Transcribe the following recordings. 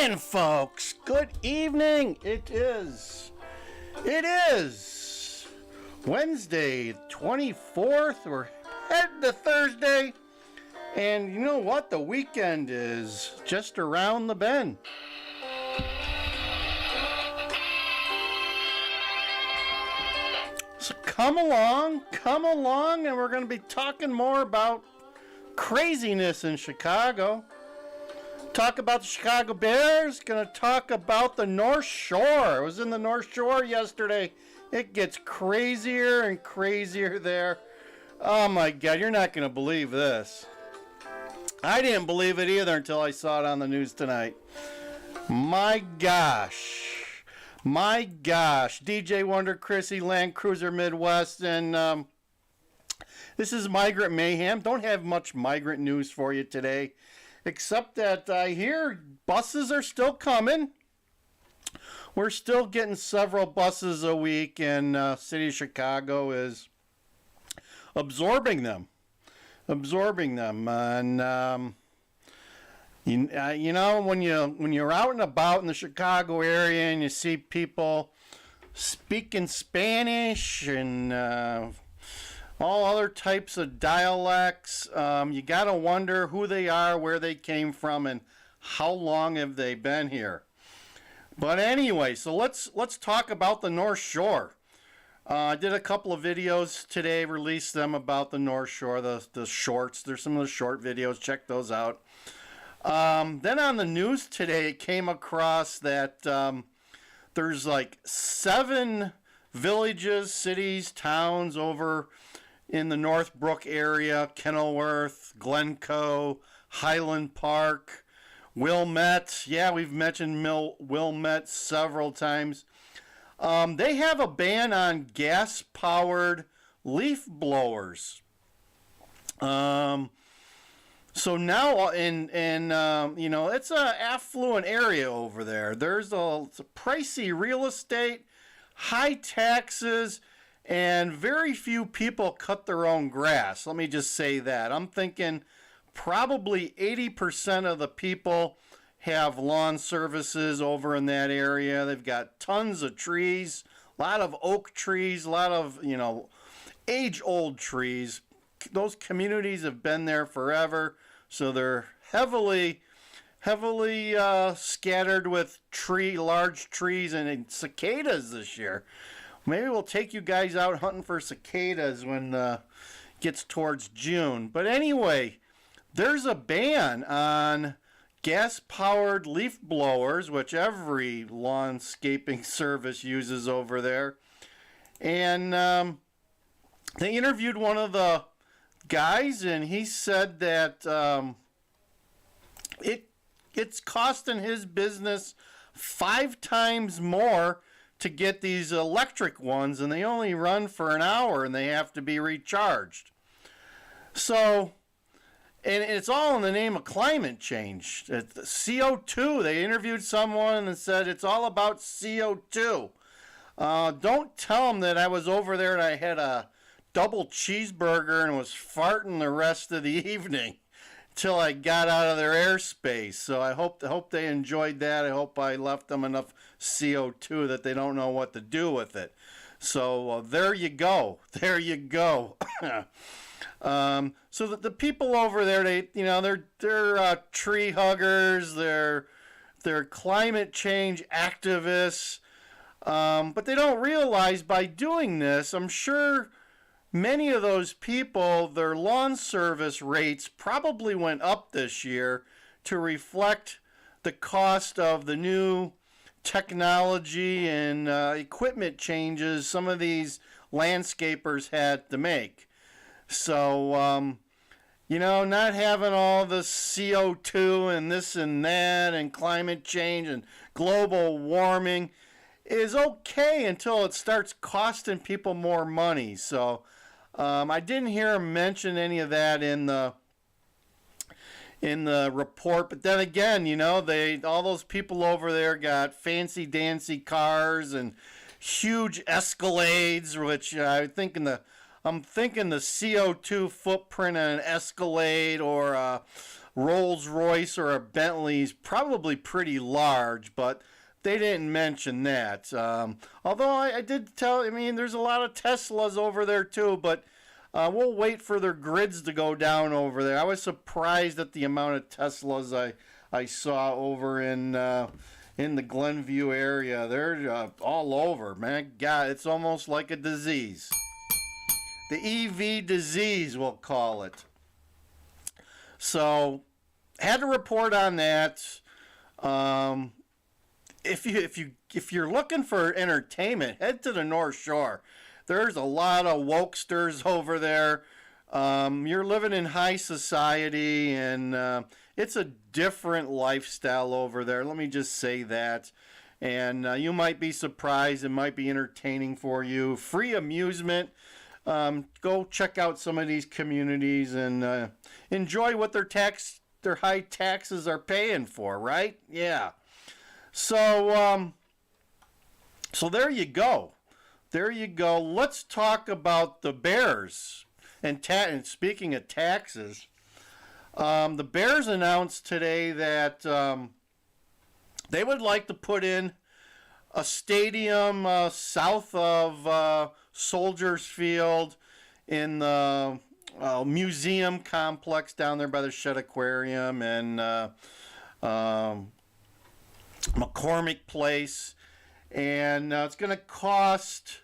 evening, folks. Good evening. It is Wednesday, 24th. We're heading to Thursday. And you know what? The weekend is just around the bend. So come along, and we're going to be talking more about craziness in Chicago. Talk about the Chicago Bears. Gonna talk about the Northshore. I was in the Northshore yesterday. It gets crazier and crazier there. Oh my God, you're not gonna believe this. I didn't believe it either until I saw it on the news tonight. My gosh. DJ Wonder Chrissy, Land Cruiser Midwest, and this is Migrant Mayhem. Don't have much migrant news for you today, except that I hear buses are still coming. We're still getting several buses a week, and city of Chicago is absorbing them. And you know, when you're out and about in the Chicago area and you see people speaking Spanish and all other types of dialects, you gotta wonder who they are, where they came from, and how long have they been here. But anyway, so let's talk about the Northshore. I did a couple of videos today, released them about the Northshore, the shorts. There's some of the short videos, check those out. Then on the news today, it came across that there's like 7 villages, cities, towns over in the Northbrook area: Kenilworth, Glencoe, Highland Park, Wilmette. Yeah, we've mentioned Wilmette several times. They have a ban on gas-powered leaf blowers. So now, you know, it's an affluent area over there. There's it's a pricey real estate, high taxes, and very few people cut their own grass. Let me just say that. I'm thinking probably 80% of the people have lawn services over in that area. They've got tons of trees, a lot of oak trees, a lot of, you know, age-old trees. Those communities have been there forever, so they're heavily scattered with large trees and cicadas this year. Maybe we'll take you guys out hunting for cicadas when it gets towards June. But anyway, there's a ban on gas-powered leaf blowers, which every landscaping service uses over there. And they interviewed one of the guys, and he said that it's costing his business 5 times more to get these electric ones, and they only run for an hour and they have to be recharged. So, and it's all in the name of climate change. CO2, they interviewed someone and said it's all about CO2. Don't tell them that I was over there and I had a double cheeseburger and was farting the rest of the evening till I got out of their airspace. So I hope they enjoyed that. I hope I left them enough CO2 that they don't know what to do with it. So there you go. So the people over there, they're tree huggers, they're climate change activists, but they don't realize by doing this, I'm sure many of those people, their lawn service rates probably went up this year to reflect the cost of the new technology and equipment changes some of these landscapers had to make. So, you know, not having all the CO2 and this and that and climate change and global warming is okay until it starts costing people more money. So I didn't hear him mention any of that in the report. But then again, you know, all those people over there got fancy dancy cars and huge Escalades, which I'm thinking the CO2 footprint on an Escalade or a Rolls Royce or a Bentley is probably pretty large, but they didn't mention that. Although I did tell, I mean, there's a lot of Teslas over there too, but we'll wait for their grids to go down over there. I was surprised at the amount of Teslas I saw over in the Glenview area. They're all over, man. God, it's almost like a disease. The EV disease, we'll call it. So, had to report on that. If you're looking for entertainment, head to the Northshore. There's a lot of wokesters over there. You're living in high society, and it's a different lifestyle over there. Let me just say that. And you might be surprised. It might be entertaining for you. Free amusement. Go check out some of these communities and enjoy what their high taxes are paying for, right? Yeah. So there you go. There you go. Let's talk about the Bears. And speaking of taxes, the Bears announced today that they would like to put in a stadium south of Soldiers Field in the museum complex down there by the Shedd Aquarium and McCormick Place. And it's going to cost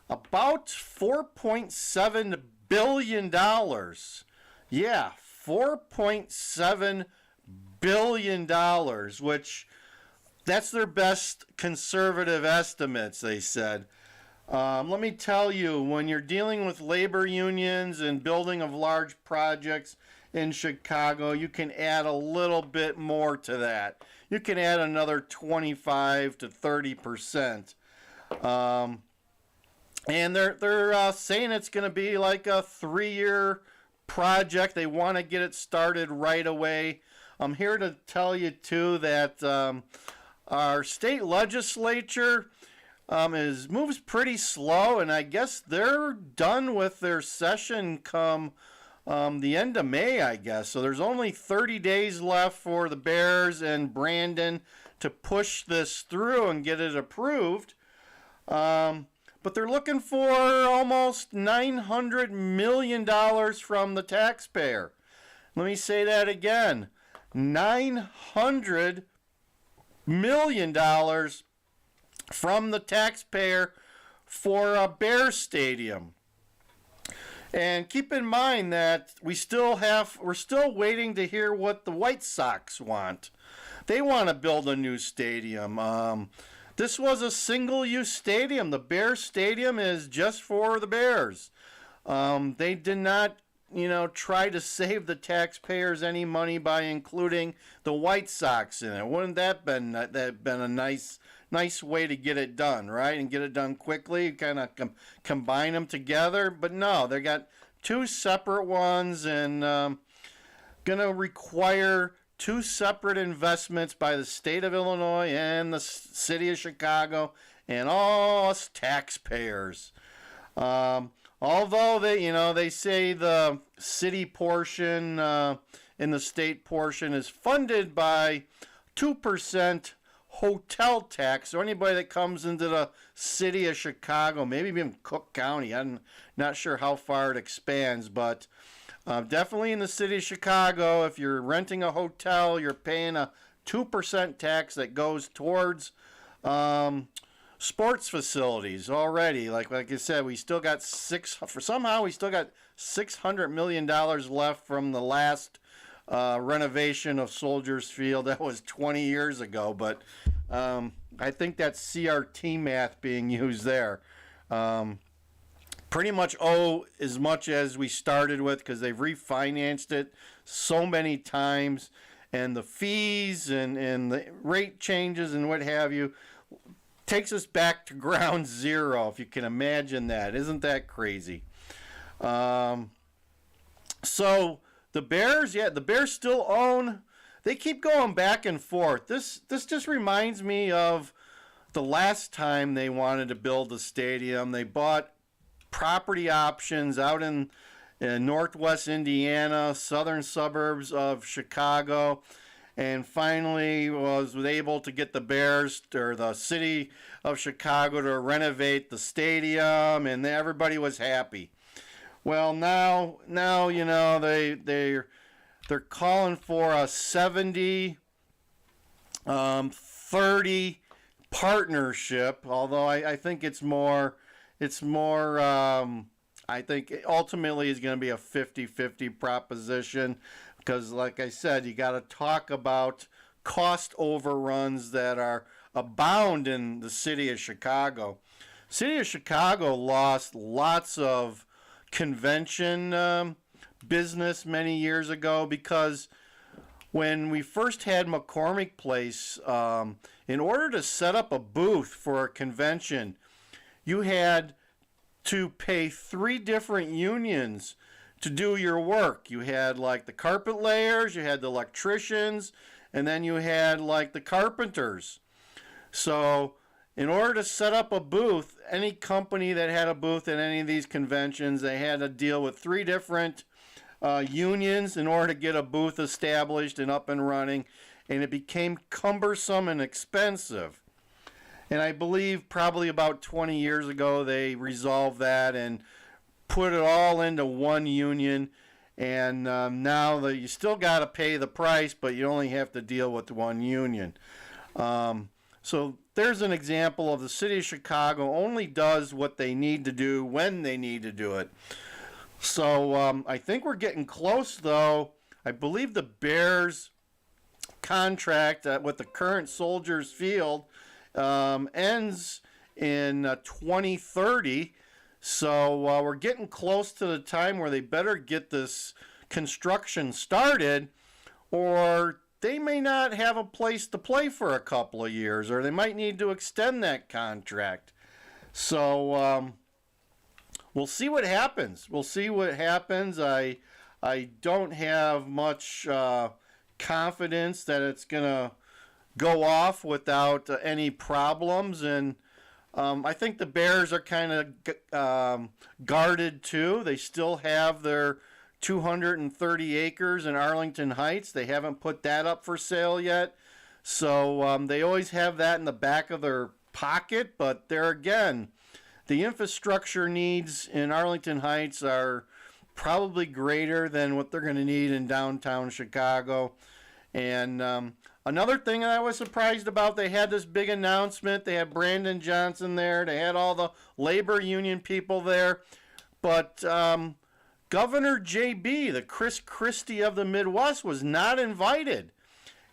about $4.7 billion. Yeah, $4.7 billion, which that's their best conservative estimates, they said. Let me tell you, when you're dealing with labor unions and building of large projects in Chicago, you can add a little bit more to that. You can add another 25 to 30%. And they're saying it's going to be like a 3-year project. They want to get it started right away. I'm here to tell you, too, that our state legislature moves pretty slow, and I guess they're done with their session come the end of May, I guess. So there's only 30 days left for the Bears and Brandon to push this through and get it approved. But they're looking for almost $900 million from the taxpayer. Let me say that again. $900 million from the taxpayer for a Bears stadium. And keep in mind that we're still waiting to hear what the White Sox want. They want to build a new stadium. This was a single-use stadium. The Bears stadium is just for the Bears. They did not, try to save the taxpayers any money by including the White Sox in it. Wouldn't that been a nice way to get it done, right? And get it done quickly, kind of combine them together. But no, they got two separate ones, and going to require two separate investments by the state of Illinois and the city of Chicago and all us taxpayers. Although they say the city portion and the state portion is funded by 2% hotel tax. So anybody that comes into the city of Chicago, maybe even Cook County, I'm not sure how far it expands, but definitely in the city of Chicago, if you're renting a hotel, you're paying a 2% tax that goes towards sports facilities already. Like I said, we still got $600 million left from the last renovation of Soldiers Field. That was 20 years ago, but I think that's CRT math being used there. Pretty much owe as much as we started with because they've refinanced it so many times, and the fees and the rate changes and what have you takes us back to ground zero, if you can imagine that. Isn't that crazy? So the Bears, the Bears still own. They keep going back and forth. This just reminds me of the last time they wanted to build a stadium. They bought property options out in in northwest Indiana, southern suburbs of Chicago, and finally was able to get the Bears or the city of Chicago to renovate the stadium, and everybody was happy. Well, now you know they're calling for a 70-30 partnership. Although I think it's more. I think ultimately is going to be a 50-50 proposition because, like I said, you got to talk about cost overruns that are abound in the city of Chicago. City of Chicago lost lots of convention business many years ago because when we first had McCormick Place, in order to set up a booth for a convention, you had to pay 3 different unions to do your work. You had like the carpet layers, you had the electricians, and then you had like the carpenters. So in order to set up a booth, any company that had a booth at any of these conventions, they had to deal with 3 different unions in order to get a booth established and up and running, and it became cumbersome and expensive. And I believe probably about 20 years ago they resolved that and put it all into one union. And now you still got to pay the price, but you only have to deal with one union. So there's an example of the city of Chicago only does what they need to do when they need to do it. So I think we're getting close, though. I believe the Bears contract with the current Soldiers Field ends in 2030. So we're getting close to the time where they better get this construction started, or they may not have a place to play for a couple of years, or they might need to extend that contract. So we'll see what happens. We'll see what happens. I don't have much confidence that it's going to go off without any problems, and I think the Bears are kind of guarded too. They still have their 230 acres in Arlington Heights. They haven't put that up for sale yet, so they always have that in the back of their pocket. But there again, the infrastructure needs in Arlington Heights are probably greater than what they're going to need in downtown Chicago. And another thing that I was surprised about, they had this big announcement. They had Brandon Johnson there. They had all the labor union people there. But Governor J.B., the Chris Christie of the Midwest, was not invited.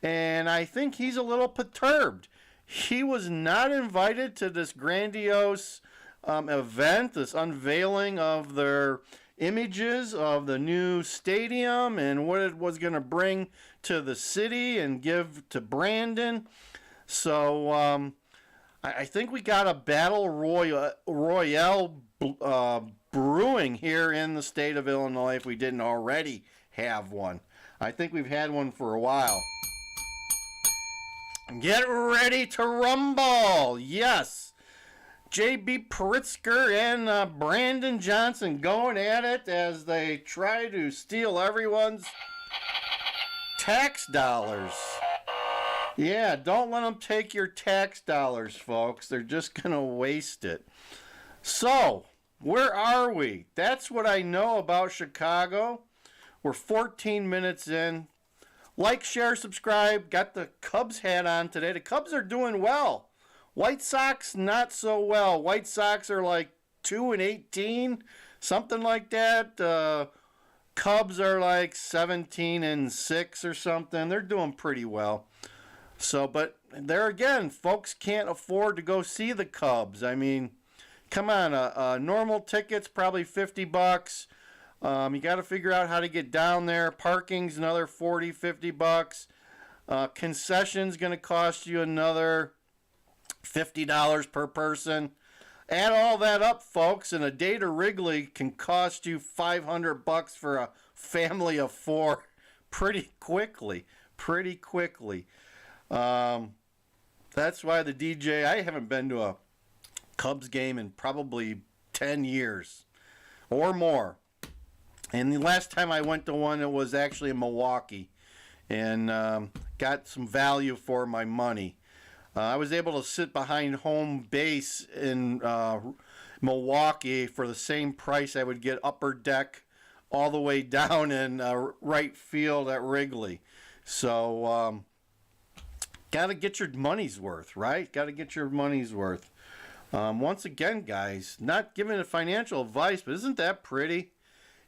And I think he's a little perturbed. He was not invited to this grandiose event, this unveiling of their images of the new stadium and what it was going to bring to the city and give to Brandon. So I think we got a battle royale brewing here in the state of Illinois if we didn't already have one. I think we've had one for a while. Get ready to rumble! Yes! J.B. Pritzker and Brandon Johnson going at it as they try to steal everyone's tax dollars. Yeah, don't let them take your tax dollars, folks. They're just going to waste it. So, where are we? That's what I know about Chicago. We're 14 minutes in. Like, share, subscribe. Got the Cubs hat on today. The Cubs are doing well. White Sox, not so well. White Sox are like 2-18, something like that. Cubs are like 17-6 or something. They're doing pretty well. So, but there again, folks can't afford to go see the Cubs. I mean, come on, normal ticket's probably $50. You got to figure out how to get down there. Parking's another $40, $50. Concession's going to cost you another $50 per person. Add all that up, folks, and a day to Wrigley can cost you $500 for a family of 4 pretty quickly. That's why the DJ, I haven't been to a Cubs game in probably 10 years or more. And the last time I went to one, it was actually in Milwaukee, and got some value for my money. I was able to sit behind home base in Milwaukee for the same price I would get upper deck all the way down in right field at Wrigley. So, got to get your money's worth, right? Got to get your money's worth. Once again, guys, not giving a financial advice, but isn't that pretty?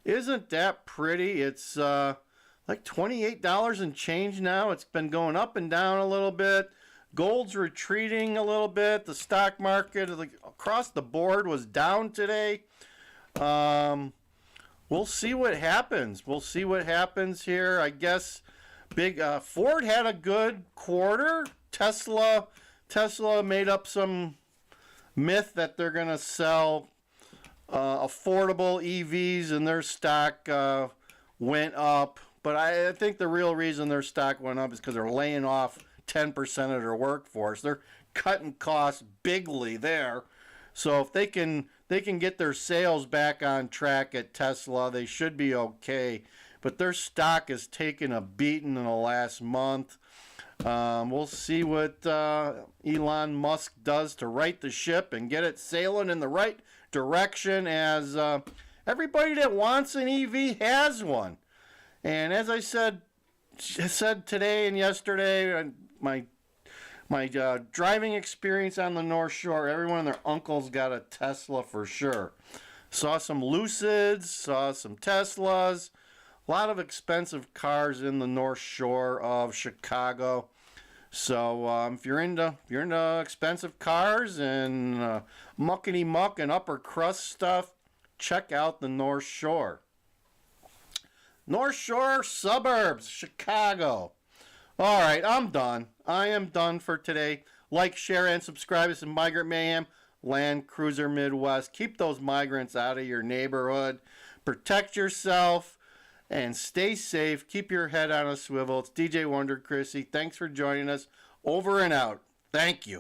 Isn't that pretty? It's like $28 and change now. It's been going up and down a little bit. Gold's retreating a little bit. The stock market across the board was down today. We'll see what happens. We'll see what happens here. I guess Ford had a good quarter. Tesla made up some myth that they're going to sell affordable EVs, and their stock went up. But I think the real reason their stock went up is because they're laying off 10% of their workforce. They're cutting costs bigly there. So if they can get their sales back on track at Tesla, they should be okay. But their stock has taken a beating in the last month. We'll see what Elon Musk does to right the ship and get it sailing in the right direction, as everybody that wants an EV has one. And as I said today and yesterday, my driving experience on the Northshore, everyone and their uncle's got a Tesla for sure. Saw some Lucids, saw some Teslas, a lot of expensive cars in the North Shore of Chicago. So if you're into expensive cars and muckety muck and upper crust stuff, check out the North Shore. North Shore suburbs, Chicago. All right, I'm done. I am done for today. Like, share, and subscribe. This is Migrant Mayhem, Land Cruiser Midwest. Keep those migrants out of your neighborhood. Protect yourself and stay safe. Keep your head on a swivel. It's DJ Wonder Chrissy. Thanks for joining us. Over and out. Thank you.